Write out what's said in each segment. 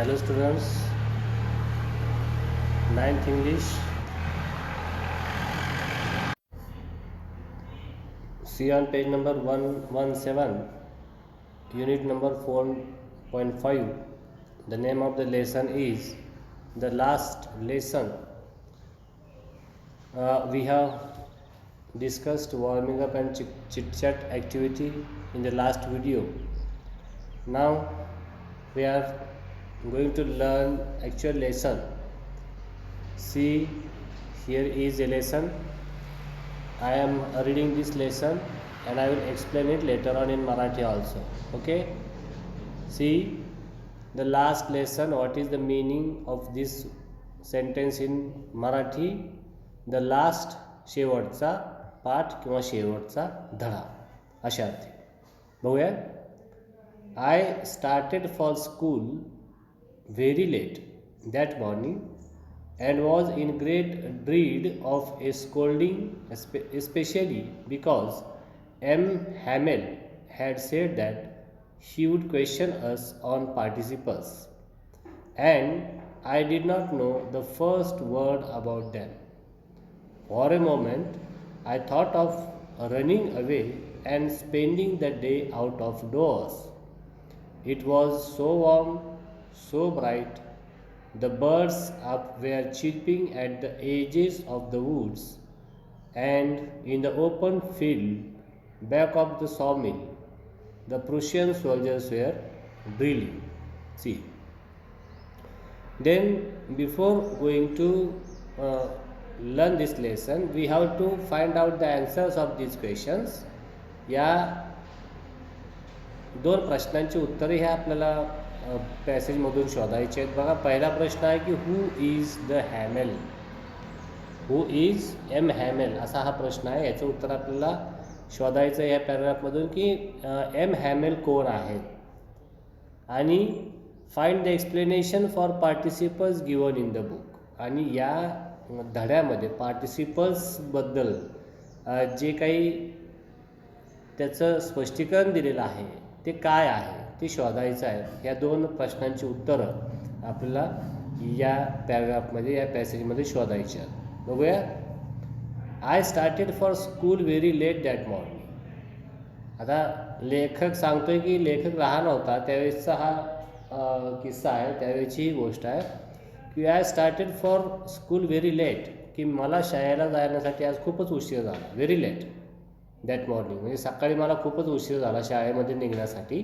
Hello students, ninth English. See on page number 117, unit number 4.5. The name of the lesson is the last lesson. We have discussed warming up and chit chat activity in the last video. Now we are going to learn actual lesson. See, here is a lesson. I am reading this lesson and I will explain it later on in Marathi also. Okay, see the last lesson. What is the meaning of this sentence in Marathi? The last, शेवटचा पाठ किंवा शेवटचा धडा अशा अर्थी. बघूया. I started for school very late that morning and was in great dread of a scolding, especially because M. Hamel had said that he would question us on participles, and I did not know the first word about them. For a moment, I thought of running away and spending the day out of doors. It was so warm, so bright. The birds up were chirping at the edges of the woods, and in the open field back of the sawmill, the Prussian soldiers were drilling. See. Then, before going to learn this lesson, we have to find out the answers of these questions. या दोन प्रश्नांची उत्तरे हे आपल्याला पॅसेजमधून शोधायचे आहेत. बघा, पहिला प्रश्न आहे की who is the Hamel. Who is M Hamel असा हा प्रश्न आहे. याचं उत्तर आपल्याला शोधायचं आहे या पॅराग्राफमधून की एम हॅमेल कोण आहेत, आणि find the explanation for participles given in the book. आणि या धड्यामध्ये पार्टिसिपल्सबद्दल जे काही त्याचं स्पष्टीकरण दिलेलं आहे ते काय आहे ते शोधायचं आहे. या दोन प्रश्नांची उत्तरं आपल्याला या पॅराग्राफमध्ये या पॅसेजमध्ये शोधायची आहेत. बघूया. I started for school very late that morning. आता लेखक सांगतोय की लेखक लहान होता त्यावेळेसचा हा किस्सा आहे, त्यावेळेची ही गोष्ट आहे की I started for school very late, की मला शाळेला जाण्यासाठी आज खूपच उशीर झाला. व्हेरी लेट दॅट मॉर्निंग म्हणजे सकाळी मला खूपच उशीर झाला शाळेमध्ये निघण्यासाठी.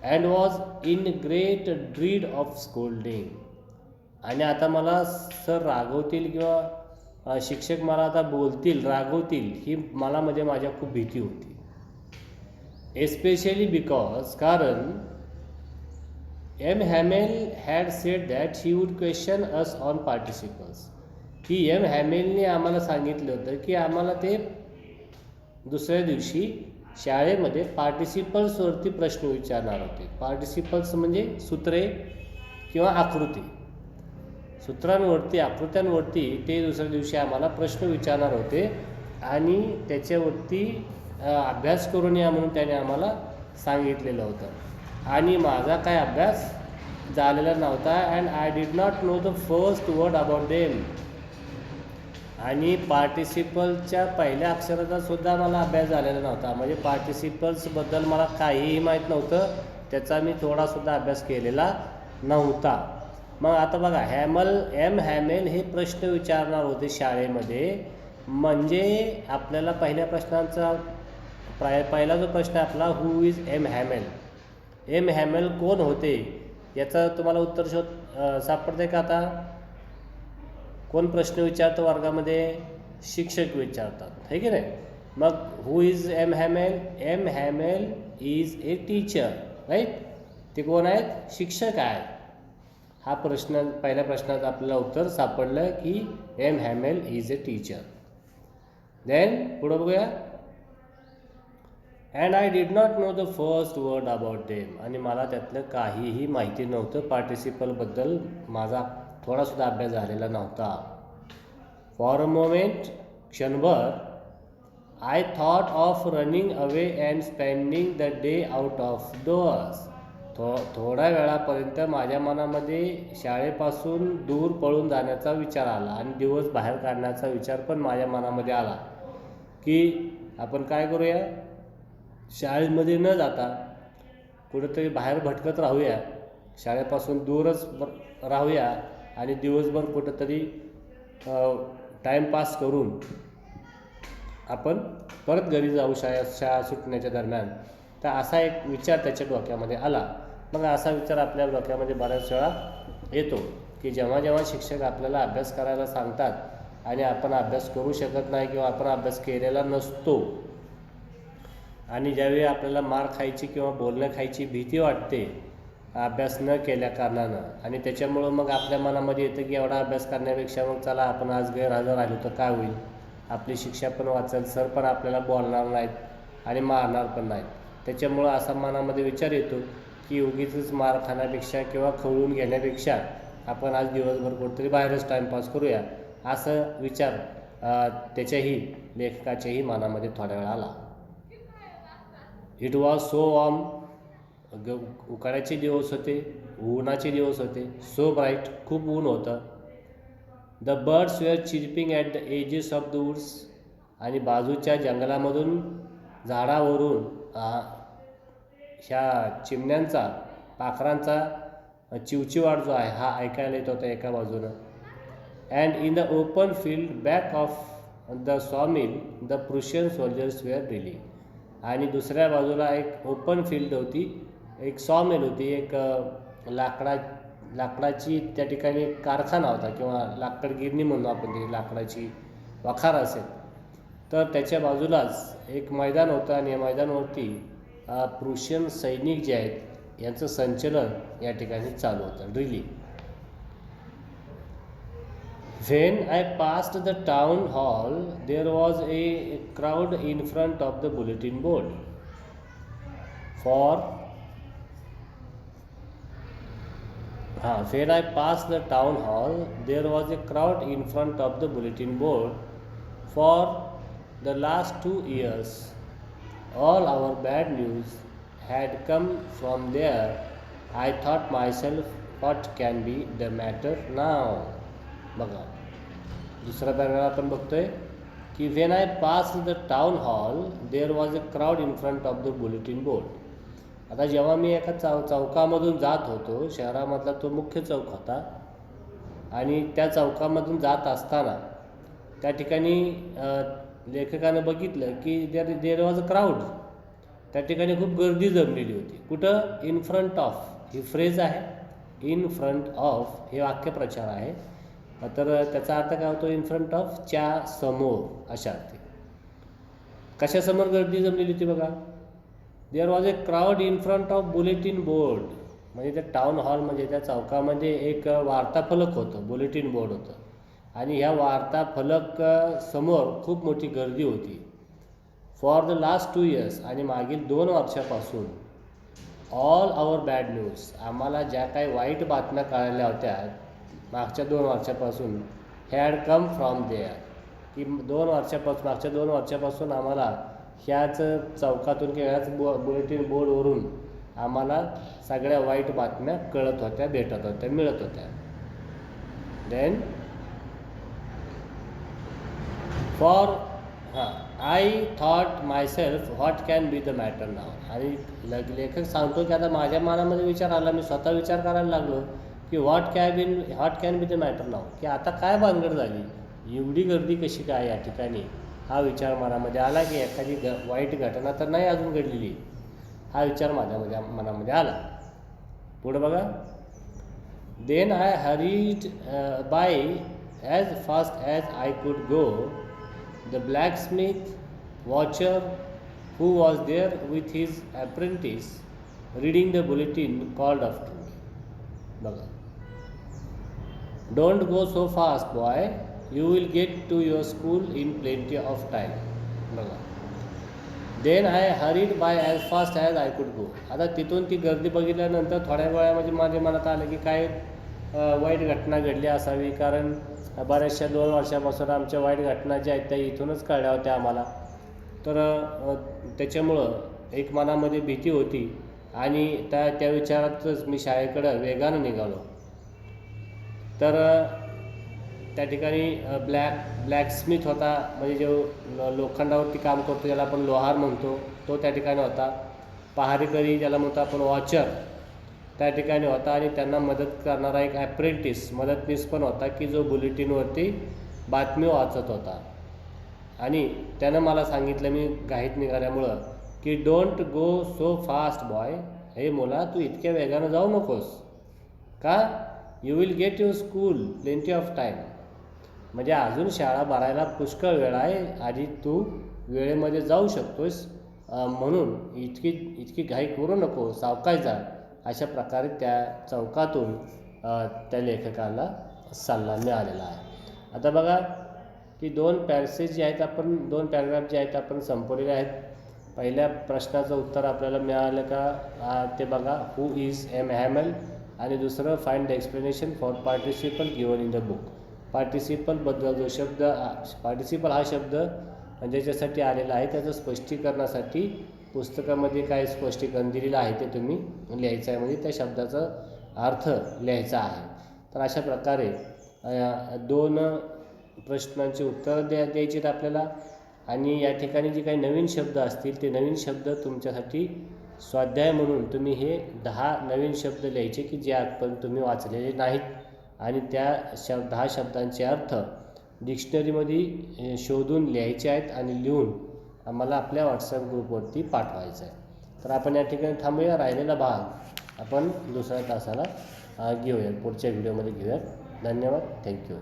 And was in great dread of scolding. आणि आता मला सर रागवतील किंवा शिक्षक मला आता बोलतील, रागवतील, ही मला म्हणजे माझ्या खूप भीती होती. एस्पेशली बिकॉज, कारण M Hamel had said that he would question us on participles, की एम हॅमेलने आम्हाला सांगितलं होतं की आम्हाला ते दुसऱ्या दिवशी शाळेमध्ये पार्टिसिपल्सवरती प्रश्न विचारणार होते. पार्टिसिपल्स म्हणजे सूत्रे किंवा आकृती, सूत्रांवरती आकृत्यांवरती ते दुसऱ्या दिवशी आम्हाला प्रश्न विचारणार होते आणि त्याच्यावरती अभ्यास करून या म्हणून त्याने आम्हाला सांगितलेलं होतं. आणि माझा काय अभ्यास झालेला नव्हता. And I did not know the first word about them. आणि पार्टिसिपल्सच्या पहिल्या अक्षराचा सुद्धा मला अभ्यास झालेला नव्हता. म्हणजे पार्टिसिपल्सबद्दल मला काहीही माहीत नव्हतं, त्याचा मी थोडासुद्धा अभ्यास केलेला नव्हता. मग आता बघा, एम हॅमेल हे प्रश्न विचारणार होते शाळेमध्ये. म्हणजे आपल्याला पहिल्या प्रश्नांचा पहिला जो प्रश्न आपला, हू इज एम हॅमेल, एम हॅमेल कोण होते, याचं तुम्हाला उत्तर सापडते का? आता कोण प्रश्न विचारतं वर्गामध्ये? शिक्षक विचारतात, है की नाही. मग who is M Hamel? M Hamel is a teacher, right. ते कोण आहेत? शिक्षक आहेत. हा प्रश्न पहिल्या प्रश्नाचं आपल्याला उत्तर सापडलं की M Hamel is a teacher. Then पुढं बघूया. And I did not know the first word about them. आणि मला त्यातलं काहीही माहिती नव्हतं, पार्टिसिपलबद्दल माझा थोडासुद्धा अभ्यास झालेला नव्हता. फॉर अ मोमेंट, क्षणभर, I thought of running away and spending the day out of doors. थोड्या वेळापर्यंत माझ्या मनामध्ये शाळेपासून दूर पळून जाण्याचा विचार आला आणि दिवस बाहेर काढण्याचा विचार पण माझ्या मनामध्ये आला की आपण काय करूया, शाळेमध्ये न जाता कुठेतरी बाहेर भटकत राहूया, शाळेपासून दूरच राहूया आणि दिवसभर कुठेतरी टाईमपास करून आपण परत घरी जाऊ शाळा सुटण्याच्या दरम्यान. तर असा एक विचार त्याच्या डोक्यामध्ये आला. मग असा विचार आपल्या डोक्यामध्ये बऱ्याच वेळा येतो की जेव्हा जेव्हा शिक्षक आपल्याला अभ्यास करायला सांगतात आणि आपण अभ्यास करू शकत नाही किंवा आपण अभ्यास केलेला नसतो आणि ज्यावेळी आपल्याला मार खायची किंवा बोलणं खायची भीती वाटते अभ्यास न केल्या कारणानं, आणि त्याच्यामुळं मग आपल्या मनामध्ये येतं की एवढा अभ्यास करण्यापेक्षा मग चला आपण आज गैरहजर राहिलो तर काय होईल, आपली शिक्षा पण वाचेल, सर पण आपल्याला बोलणार नाहीत आणि मारणार पण नाहीत. त्याच्यामुळं असा मनामध्ये विचार येतो की उगीचच मार खाण्यापेक्षा किंवा खवळून घेण्यापेक्षा आपण आज दिवसभर कुठेतरी बाहेरच टाईमपास करूया, असं विचार त्याच्याही लेखकाच्याही मनामध्ये थोड्या वेळा आला. इट वॉज सो वॉर्म, उकाड्याचे दिवस होते, उन्हाचे दिवस होते. सो ब्राईट, खूप ऊन होतं. The birds were chirping at the edges of the woods, आणि बाजूच्या जंगलामधून झाडावरून ह्या चिमण्यांचा, पाखरांचा चिवचिवाट जो आहे हा ऐकायला येत होता एका बाजूनं. And in the open field back of the sawmill the Prussian soldiers were drilling, आणि दुसऱ्या बाजूला एक ओपन फील्ड होती, एक सॉमिल होती, एक लाकडाची त्या ठिकाणी एक कारखाना होता किंवा लाकड गिरणी म्हणू आपण, ती लाकडाची वखार असेल. तर त्याच्या बाजूलाच एक मैदान होतं आणि या मैदानावरती प्रुशियन सैनिक जे आहेत यांचं संचलन या ठिकाणी चालू होतं, drilling. When I passed the town hall, there was a crowd in front of the bulletin board. When I passed the town hall, there was a crowd in front of the bulletin board. For the last 2 years, all our bad news had come from there. I thought myself, what can be the matter now? बघा, दुसरा paragraph आपण बघतोय की when I pass the town hall there was a crowd in front of the bulletin board. आता जेव्हा मी एका चौकामधून जात होतो, शहरामधला तो मुख्य चौक होता, आणि त्या चौकामधून जात असताना त्या ठिकाणी लेखकानं बघितलं की देअर वॉज अ क्राऊड, त्या ठिकाणी खूप गर्दी जमलेली होती. कुठं? In front of, he phrase आहे, इन फ्रंट ऑफ हे वाक्यप्रचार आहे. तर त्याचा अर्थ काय होतो? इन फ्रंट ऑफ, च्या समोर, अशा अर्थी. कशासमोर गर्दी जमलेली होती बघा? There was a crowd in front of bulletin board, म्हणजे त्या टाउन हॉल म्हणजे त्या चौकामध्ये एक वार्ताफलक होतं, बुलेटिन बोर्ड होतं, आणि ह्या वार्ताफलक समोर खूप मोठी गर्दी होती. फॉर द लास्ट 2 years, आणि मागील 2 वर्षापासून, ऑल आवर बॅड न्यूज, आम्हाला ज्या काही वाईट बातम्या कळल्या होत्या मागच्या 2 वर्षापासून, हॅड कम फ्रॉम देअर, की मागच्या 2 वर्षापासून आम्हाला ह्याच चौकातून किंवा ह्याच बुलेटिन बोर्डवरून आम्हाला सगळ्या वाईट बातम्या कळत होत्या, भेटत होत्या, मिळत होत्या. Then I thought myself, what can be the matter now, आणि लेखक सांगतो की आता माझ्या मनामध्ये विचार आला, मी स्वतः विचार करायला लागलो की what can be the matter now, की आता काय भानगड झाली, एवढी गर्दी कशी काय या ठिकाणी, हा विचार मनामध्ये आला की एखादी वाईट घटना तर नाही अजून घडलेली, हा विचार माझ्या मनामध्ये आला. पुढे बघा. Then I hurried by as fast as I could go. The blacksmith Wachter who was there with his apprentice reading the bulletin called after me. बघा. Don't go so fast boy, you will get to your school in plenty of time. बघा. Then I hurried by as fast as I could go. आता तिथून ती गर्दी बघितल्यानंतर थोड्या वेळामध्ये माझ्या मनात आलं की काय वाईट घटना घडली असावी, कारण बऱ्याचशा 2 वर्षापासून आमच्या वाईट घटना ज्या आहेत त्या इथूनच कळल्या होत्या आम्हाला. तर त्याच्यामुळं एक मनामध्ये भीती होती आणि त्या विचारातच मी शाळेकडं वेगानं निघालो. तर त्या ठिकाणी ब्लॅकस्मिथ होता, म्हणजे जो लोखंडावरती काम करतो ज्याला आपण लोहार म्हणतो, तो त्या ठिकाणी होता. पहारेकरी ज्याला म्हणतो आपण वॉचर त्या ठिकाणी होता. आणि त्यांना मदत करणारा एक ॲप्रेंटिस मदतनीस पण होता की जो बुलेटिनवरती बातमी वाचत होता. आणि त्यानं मला सांगितलं, मी घाईत निघाल्यामुळं, की don't go so fast boy, हे मुला तू इतक्या वेगानं जाऊ नकोस. का? You will get your school plenty of time, म्हणजे अजून शाळा भरायला पुष्कळ वेळ आहे, आधी तू वेळेमध्ये जाऊ शकतोस, म्हणून इतकी घाई करू नको, सावकाश जा. अशा प्रकारे त्या चौकातून त्या लेखकाला सल्ला मिळालेला आहे. आता बघा की 2 पॅसेज जे आहेत, आपण 2 पॅराग्राफ जे आहेत आपण संपवलेले आहेत. पहिल्या प्रश्नाचं उत्तर आपल्याला मिळालं का ते बघा, हू इज एम हॅमेल, आणि दुसरं find the explanation for participle given in the book. पार्टिसिपलबद्दल जो शब्द, पार्टिसिपल हा शब्द ज्याच्यासाठी आलेला आहे त्याचं स्पष्टीकरणासाठी पुस्तकामध्ये काय स्पष्टीकरण दिलेलं आहे ते तुम्ही लिहायचं आहे, म्हणजे त्या शब्दाचा अर्थ लिहायचा आहे. तर अशा प्रकारे 2 प्रश्नांची उत्तरं द्यायची आहेत आपल्याला. आणि या ठिकाणी जे काही नवीन शब्द असतील ते नवीन शब्द तुमच्यासाठी स्वाध्याय म्हणून तुम्ही हे 10 नवीन शब्द लिहायचे की जे आजपर्यंत तुम्ही वाचलेले नाहीत, आणि त्या 10 शब्दांचे अर्थ डिक्शनरीमध्ये शोधून लिहायचे आहेत आणि लिहून आम्हाला आपल्या व्हॉट्सअप ग्रुपवरती पाठवायचं आहे. तर आपण या ठिकाणी थांबूया. राहिलेला भाग आपण दुसऱ्या तासाला घेऊया, पुढच्या व्हिडिओमध्ये घेऊयात. धन्यवाद. थँक्यू.